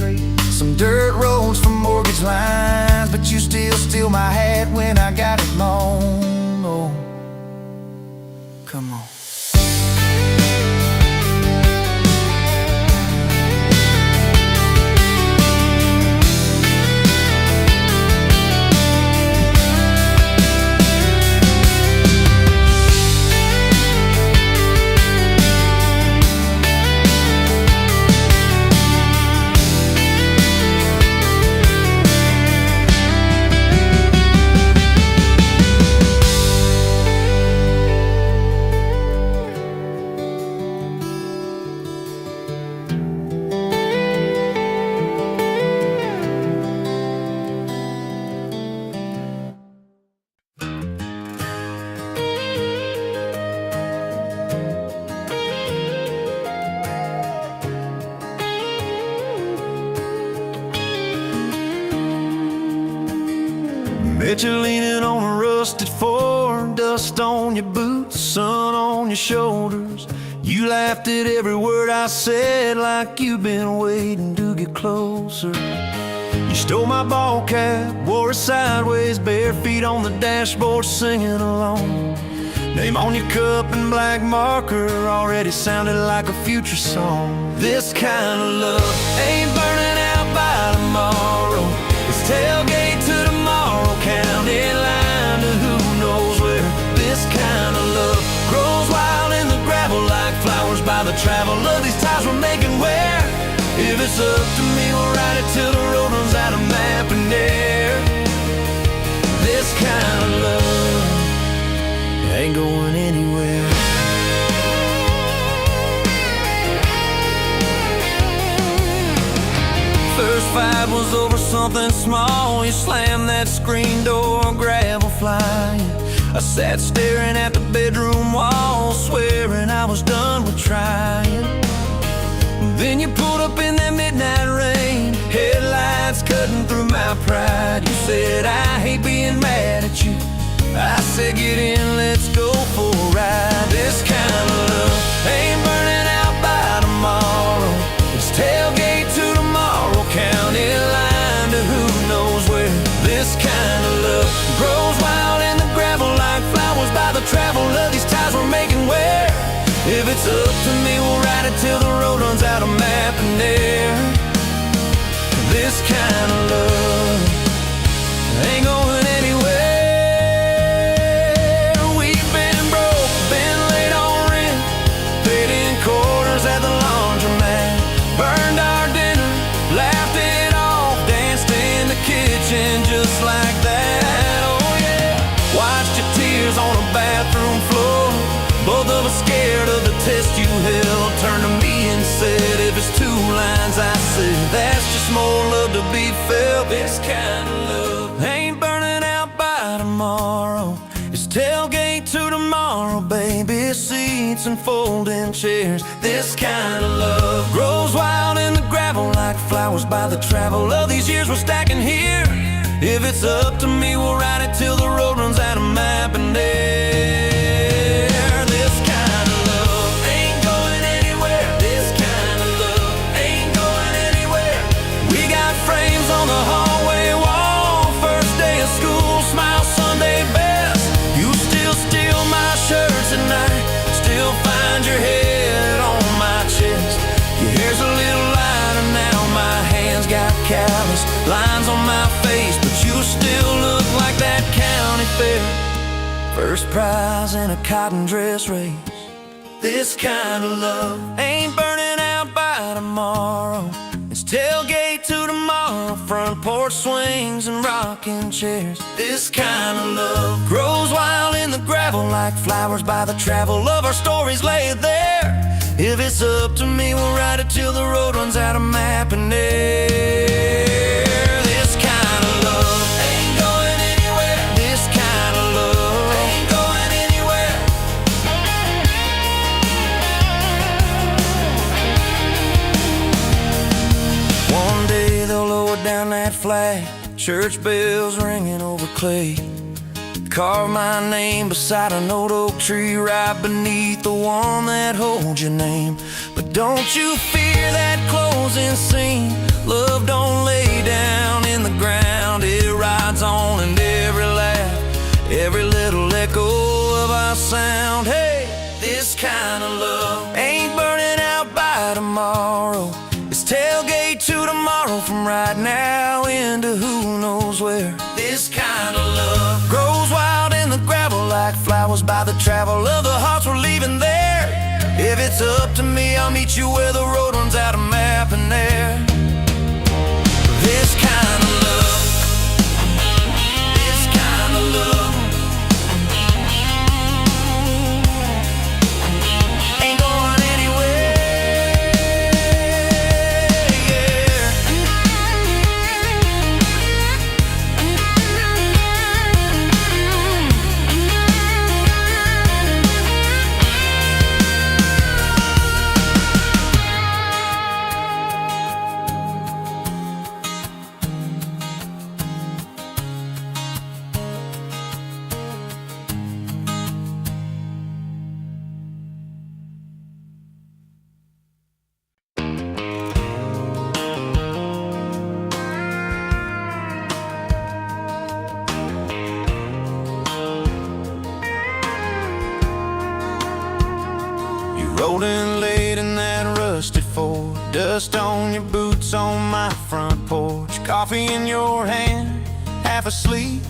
some dirt roads for mortgage lines, but you still steal my hat when I got it long. Oh, come on. Bet you're leaning on a rusted Ford, dust on your boots, sun on your shoulders. You laughed at every word I said like you've been waiting to get closer. You stole my ball cap, wore it sideways, bare feet on the dashboard singing along. Name on your cup in black marker already sounded like a future song. This kind of love ain't burning out by tomorrow. It's tailgate to tomorrow, county line to who knows where. This kind of love grows wild in the gravel like flowers by the travel of these ties we're making where. If it's up to me, we'll ride it till the road runs out of map and air. This kind of love ain't going anywhere. First fight was over something small. You slammed that screen door, gravel flying. I sat staring at the bedroom wall, swearing I was done with trying. Then you pulled up in that said get in, let's go for a ride. This kind of love ain't burning out by tomorrow. It's tailgate to tomorrow, county line to who knows where. This kind of love grows wild in the gravel like flowers by the travel of these ties we're making where. If it's up to me, we'll ride it till the road runs out of map and air. This kind of love ain't going anywhere. We've been broke, been late on rent, paid in quarters at the laundromat, burned our dinner, laughed it off, danced in the kitchen just like that. Oh yeah, watched your tears on a bathroom floor. Both of us scared of the test you held. Turned to me and said, if it's two lines I said, that's just more love to be felt. This kind of love ain't burning out by tomorrow. It's tailgate to tomorrow, baby seats and folding chairs. This kind of love grows wild in the gravel like flowers by the travel of these years we're stacking here. If it's up to me, we'll ride it till the road runs out of map and air. On the hallway wall, first day of school, smile Sunday best. You still steal my shirts at night, still find your head on my chest. Your hair's a little lighter now, my hands got callous lines on my face, but you still look like that county fair. First prize in a cotton dress race. This kind of love ain't burning out by tomorrow. It's tailgate to tomorrow, front porch swings and rocking chairs. This kind of love grows wild in the gravel like flowers by the travel of our stories laid there. If it's up to me, we'll ride it till the road runs out of map and air. This kind of love ain't going anywhere. This kind of love ain't going anywhere. One day they'll lower down that flag, church bells ringing over clay, carve my name beside an old oak tree right beneath the one that holds your name. But don't you fear that closing scene. Love don't lay down in the ground, it rides on in every laugh, every little echo of our sound. Hey, this kind of love ain't burning out by tomorrow. It's tailgate to tomorrow, from right now into who knows where. This kind of love grows wild in the gravel like flowers by the travel of the hearts we're leaving there. If it's up to me, I'll meet you where the road runs out of map and air. This kind of love, this kind of love ain't going anywhere. Rolling late in that rusted Ford, dust on your boots on my front porch, coffee in your hand, half asleep.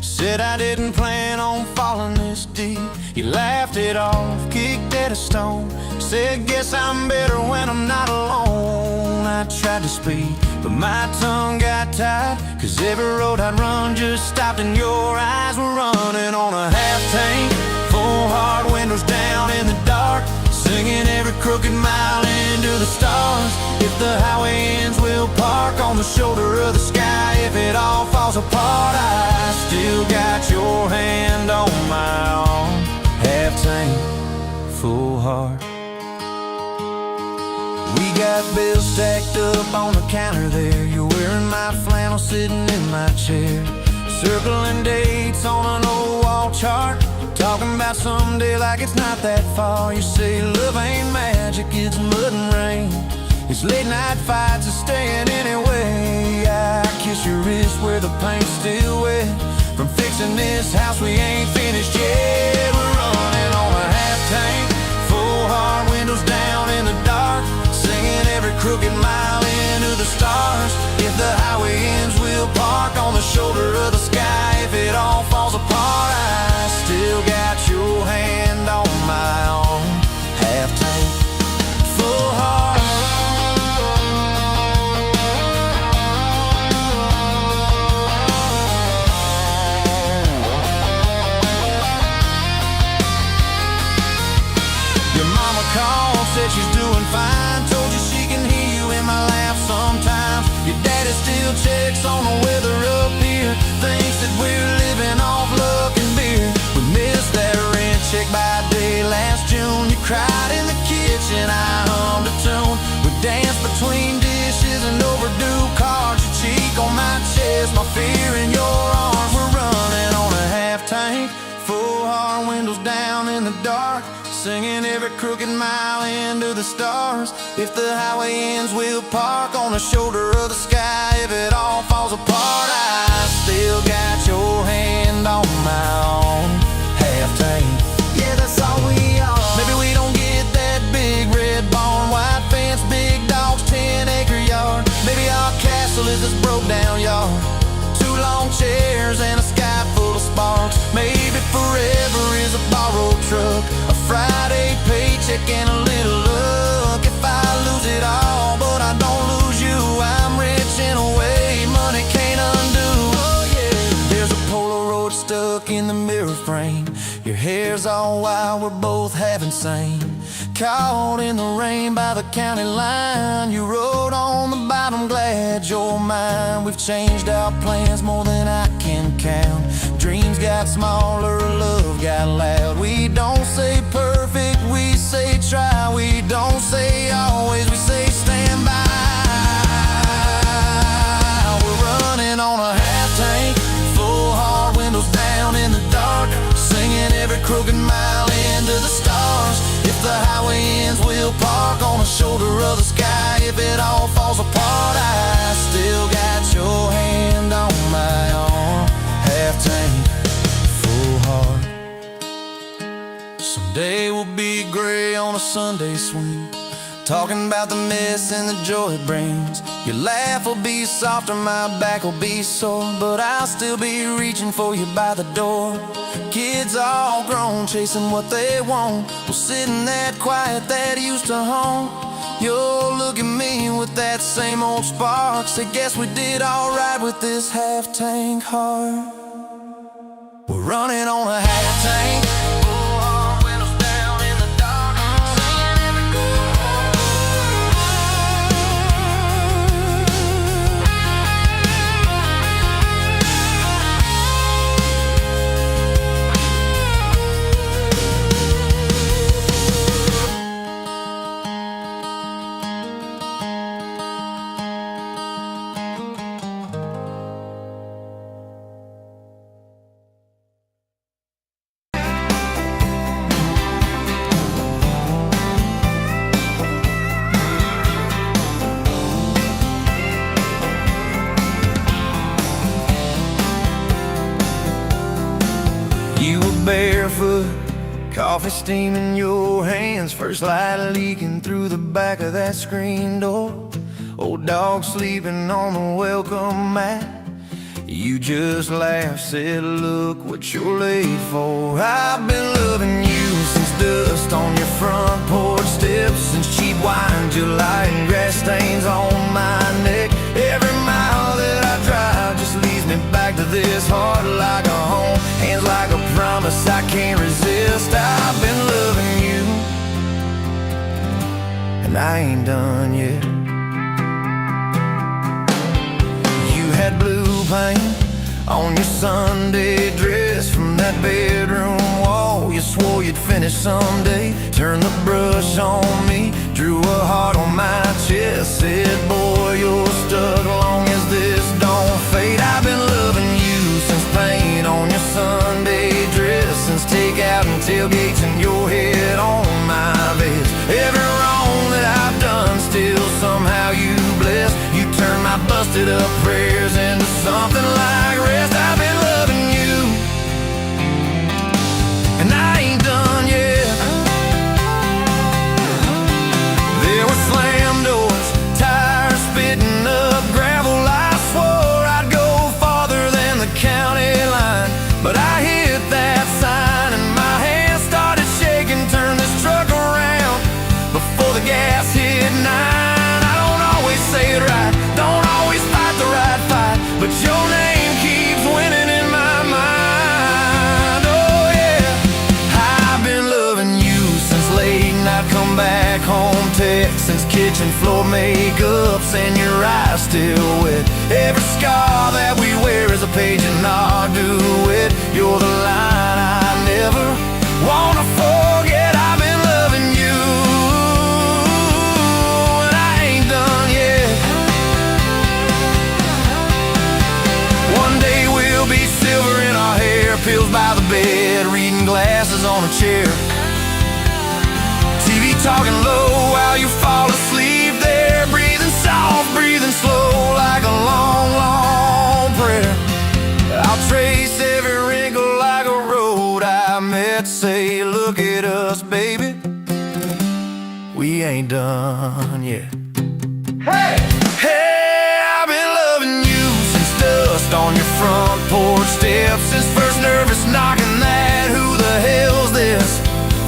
Said I didn't plan on falling this deep. You laughed it off, kicked at a stone, said guess I'm better when I'm not alone. I tried to speak, but my tongue got tied, 'cause every road I'd run just stopped and your eyes were running on a half tank, full hard windows down in the dark, singing every crooked mile into the stars. If the highway ends, we'll park on the shoulder of the sky. If it all falls apart, I still got your hand on my arm. Half tank, full heart. We got bills stacked up on the counter there. You're wearing my flannel, sitting in my chair. circling dates on an old wall chart, talking about someday like it's not that far. You say love ain't magic, it's mud and rain. It's late night fights and staying anyway. I kiss your wrist where the paint's still wet from fixing this house we ain't finished yet. We're running on a half tank, full hard, windows down in the dark, singing every crooked mile into the stars. If the highway ends, we'll park on the shoulder of the sky. If it all falls apart, I still got your hand on my arm. Half tank, full heart. Your mama called, said she's doing fine, told you she can hear you in my laugh sometimes. Your daddy still checks on the weather up here, thinks that we're living off luck and beer. We missed that rent check by day last June. You cried in the kitchen, I hummed a tune. We danced between dishes and overdue cards. Your cheek on my chest, my fear in your arms. We're running on a half tank, full hard, windows down in the dark, singing every crooked mile into the stars. If the highway ends, we'll park on the shoulder of the sky. If it all falls apart, I still got your hand on my own. Half tank, yeah, that's all we are. Maybe we don't get that big red barn, white fence, big dogs, 10-acre yard. Maybe our castle is this broke down yard, 2 long chairs and a sky full of sparks. Maybe forever is a borrowed truck, a Friday paycheck and a little luck. If I lose it all but I don't lose you, I'm rich in a way money can't undo. Oh yeah. There's a Polaroid stuck in the mirror frame, your hair's all wild, we're both half insane. Caught in the rain by the county line, you wrote on the bottom, glad you're mine. We've changed our plans more than I can count. Dreams got smaller, love got loud. We don't say perfect, we say try. We don't say always, we say stand by. We're running on a half tank, full hard, windows down in the dark, singing every crooked mile into the stars. If the highway ends, we'll park on the shoulder of the sky. If it all falls apart, I still got your hand on my arm. Half tank, full heart. Someday we'll be gray on a Sunday swing, talking about the mess and the joy it brings. Your laugh will be softer, my back will be sore, but I'll still be reaching for you by the door. Kids all grown, chasing what they want, we'll sit in that quiet that used to haunt. You'll look at me with that same old spark, say guess we did alright with this half tank heart. We're running on a half tank, full hard, windows down in the dark, singing every barefoot, coffee steaming your hands, first light leaking through the back of that screen door. Old dog sleeping on the welcome mat, you just laughed, said look what you're late for. I've been loving you since dust on your front porch steps, since cheap wine, July and grass stains on my neck. Every mile that I drive just leads me back to this heart like a home, hands like a promise I can't resist. I've been loving you, and I ain't done yet. You had blue paint on your Sunday dress from that bedroom wall, you swore you'd finish someday. Turned the brush on me, drew a heart on my chest, said boy you're stuck long as this don't fade. I've been loving you since busted up prayers into something like rest. I've been loving you, and I ain't done yet. There were slam doors, tires spitting up gravel. I swore I'd go farther than the county line, but I hit that sign and my hands started shaking. Turn this truck around before the gas hit 9. I don't always say it right, don't always fight the right fight, but your name keeps winning in my mind. Oh yeah, I've been loving you since late night come back home text, since kitchen floor makeups and your eyes still wet. Every scar that we wear is a page in our duet. You're the line I never wanna forget. I've been loving you, and I ain't done yet. One day we'll be silver in our hair, pills by the bed, reading glasses on a chair, TV talking low while you fall asleep there, breathing soft, breathing slow like a long, long prayer. I'll trace every wrinkle like a road I met, say, look at us, baby, we ain't done yet. Hey! Hey, I've been loving you since dust on your front porch steps, since first nervous knocking that who the hell's this?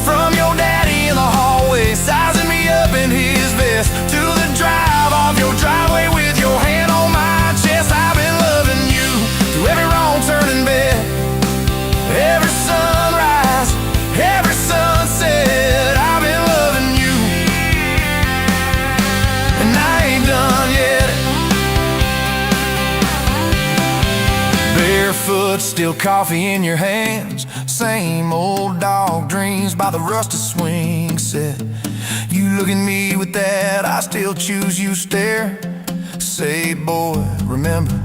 From your daddy in the hallway, sizing me up in his vest, to the drive off your driveway with your hand on my chest. I've been loving you through every wrong turn in bed, every sunrise, every sunset. I've been loving you, and I ain't done yet. Barefoot, still coffee in your hands, same old dog dreams by the rusted swing set. You look at me with that I still choose you stare. Say, boy, remember,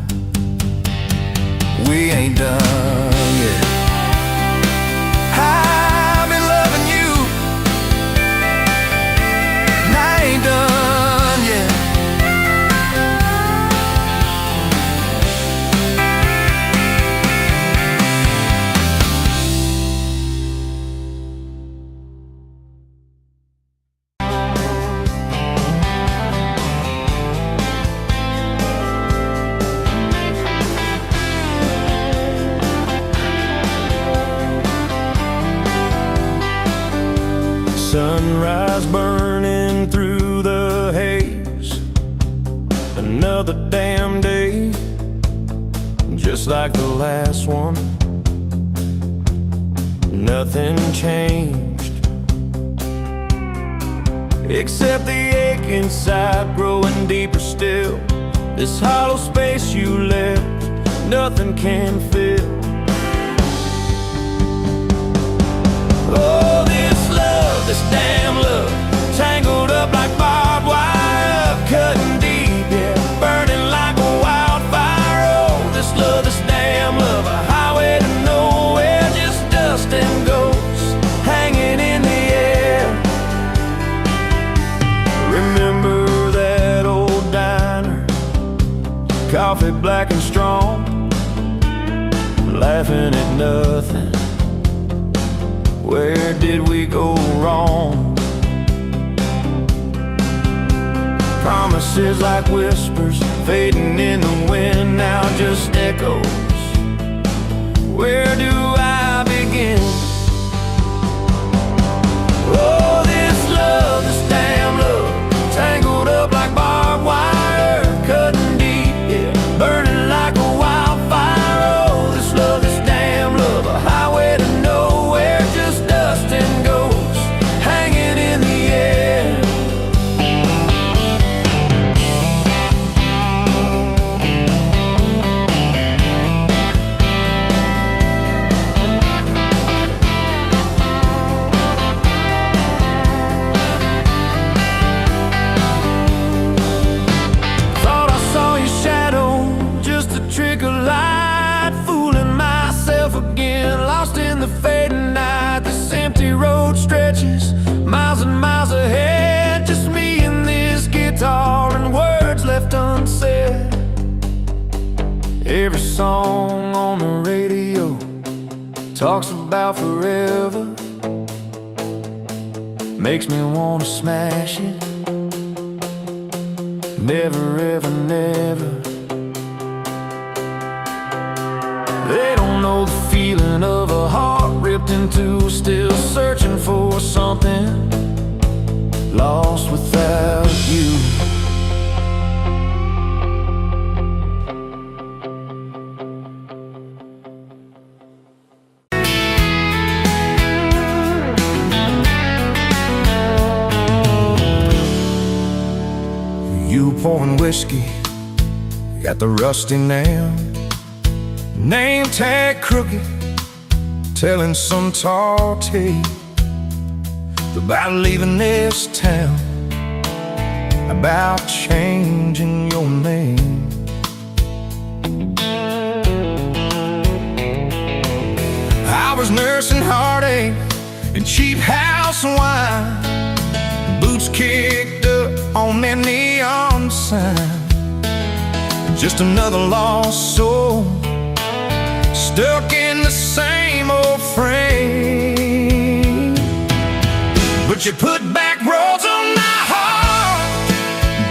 we ain't done yet. I've been loving you, and I ain't done yet. Sunrise burning through the haze, another damn day, just like the last one. Nothing changed, except the ache inside growing deeper still. This hollow space you left, nothing can fill. Oh, this love, this damn love, tangled up like barbed wire, cutting deep, yeah, burning like a wildfire. Oh, this love, this damn love, a highway to nowhere, just dust and ghosts hanging in the air. Remember that old diner, coffee black and strong, laughing at nothing. Where did we go wrong? Promises like whispers fading in the wind, now just echoes. Where do I begin? Oh, this love, this damn love, tangled up like barbed wire, cutting deep, yeah, burning like a wildfire. Oh, this love, this damn love, a highway to nowhere, just dust and ghosts hanging in the air. song on the radio talks about forever, makes me wanna smash it. Never ever never. They don't know the feeling of a heart ripped in two, still searching for something, lost without you. You pouring whiskey, got the rusty nail, name tag crooked, telling some tall tale about leaving this town, about changing your name. I was nursing heartache and cheap house wine, boots kicked up on that neon sign. Just another lost soul, stuck in the same old frame. But you put back roads on my heart,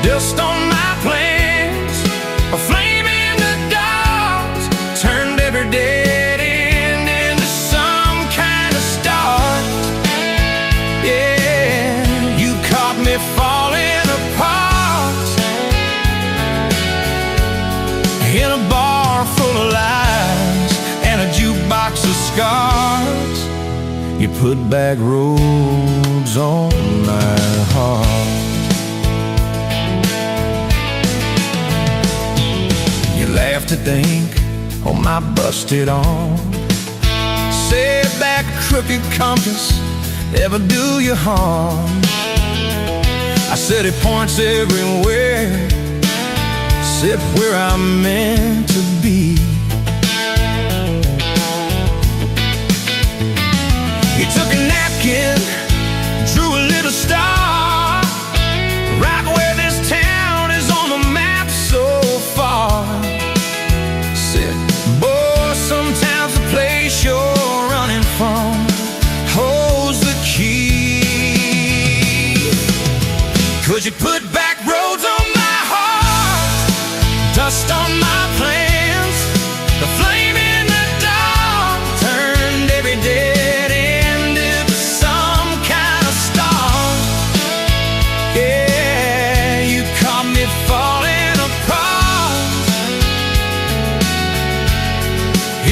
dust on my plans, a flame in the dark, turned every dead end into some kind of start. Yeah, you caught me falling apart in a bar full of lies and a jukebox of scars. You put back roads on my heart. You laughed to think on my busted arm, said that crooked compass ever do you harm. I said it points everywhere, except where I'm meant to be. You took a napkin, drew a little star, right where this town is on the map so far. Said, boy, sometimes the place you're running from holds the key. 'Cause you put back roads on my heart, dust on my plans, the flame in the dark, turned every dead end into some kind of star. Yeah, you caught me falling apart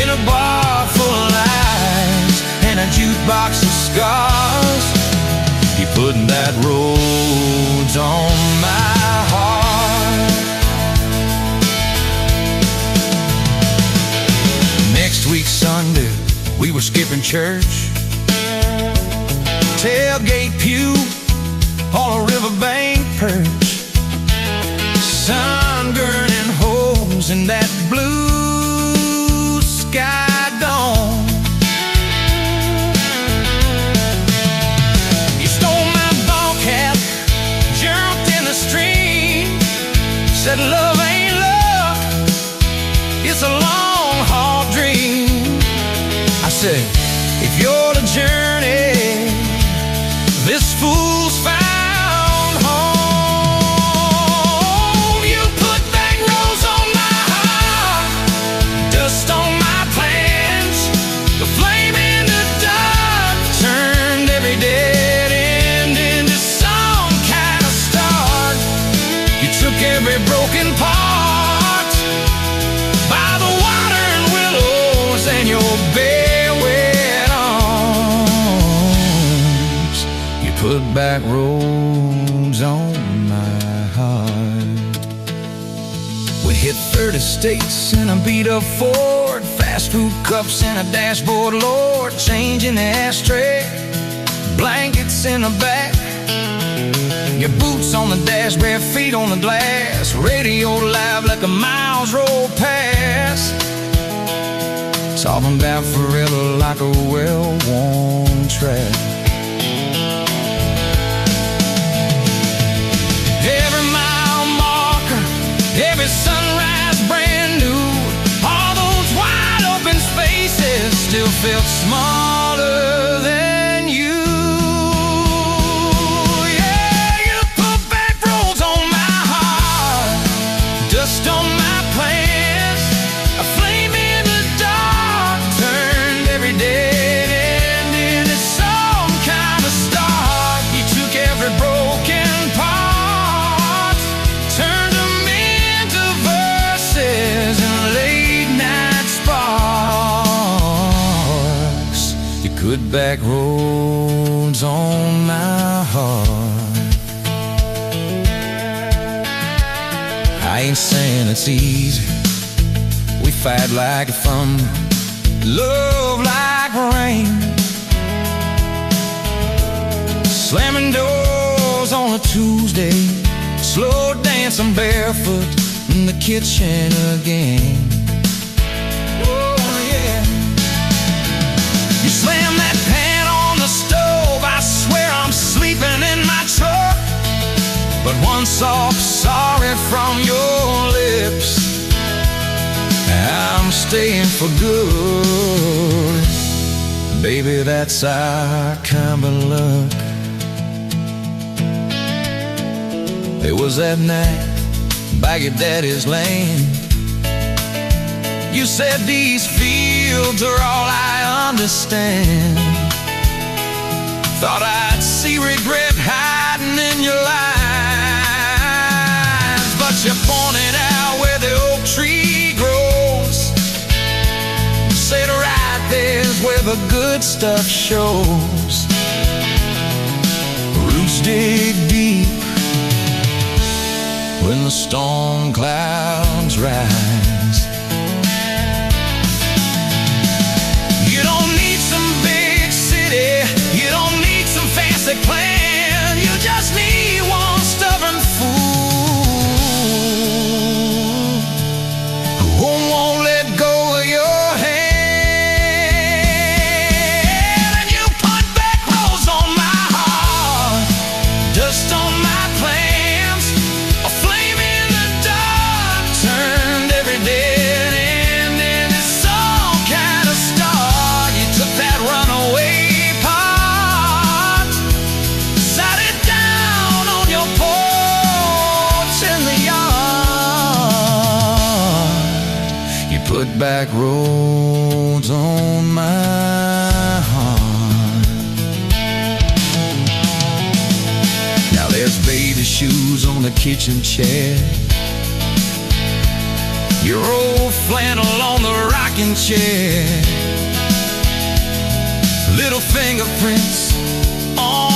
in a bar full of lies and a jukebox of scars. You put that roads on my heart. Next week Sunday, we were skipping church, tailgate pew on a riverbank perch, sun burning holes in that blue sky dome. You stole my ball cap, jumped in the stream, said love ain't love, it's a long haul dream. I said, if you're the journey, this fool's found home. You put back roads on my heart, dust on my plans, the flame in the dark, turned every dead end into some kind of start. You took every broken part by the water and willows and your bare wet arms. You put back roads on my heart. We hit 30 states in a beat-up Ford, fast food cups in a dashboard, Lord, changing the ashtray, blankets in the back, your boots on the dash, bare feet on the glass, radio live like a miles roll past, talking about forever like a well-worn track. Every mile marker, every sunrise brand new, all the put back roads on my heart. I ain't saying it's easy. We fight like thunder, love like rain, slamming doors on a Tuesday, slow dancing barefoot in the kitchen again. Oh yeah. You slam that pan on the stove, I swear I'm sleeping in my truck. But one soft sorry from your lips, I'm staying for good. Baby, that's our kind of luck. It was that night by your daddy's land. You said these fields are all I understand. Thought I'd see regret hiding in your eyes, but you pointed out where the oak tree grows. Said right there's where the good stuff shows. Roots dig deep when the storm clouds rise. You don't need some big city, you don't need some fancy plan. You just need one stubborn fool who won't let go of your hand. And you put back roads on my heart, dust on my plans, a flame in the dark turned every dead end into some kind of star. You took that runaway part, sat it down on your porch in the yard. You put back roads on my heart. Now there's baby shoes on the kitchen chair, your old flannel on the rocking chair, little fingerprints on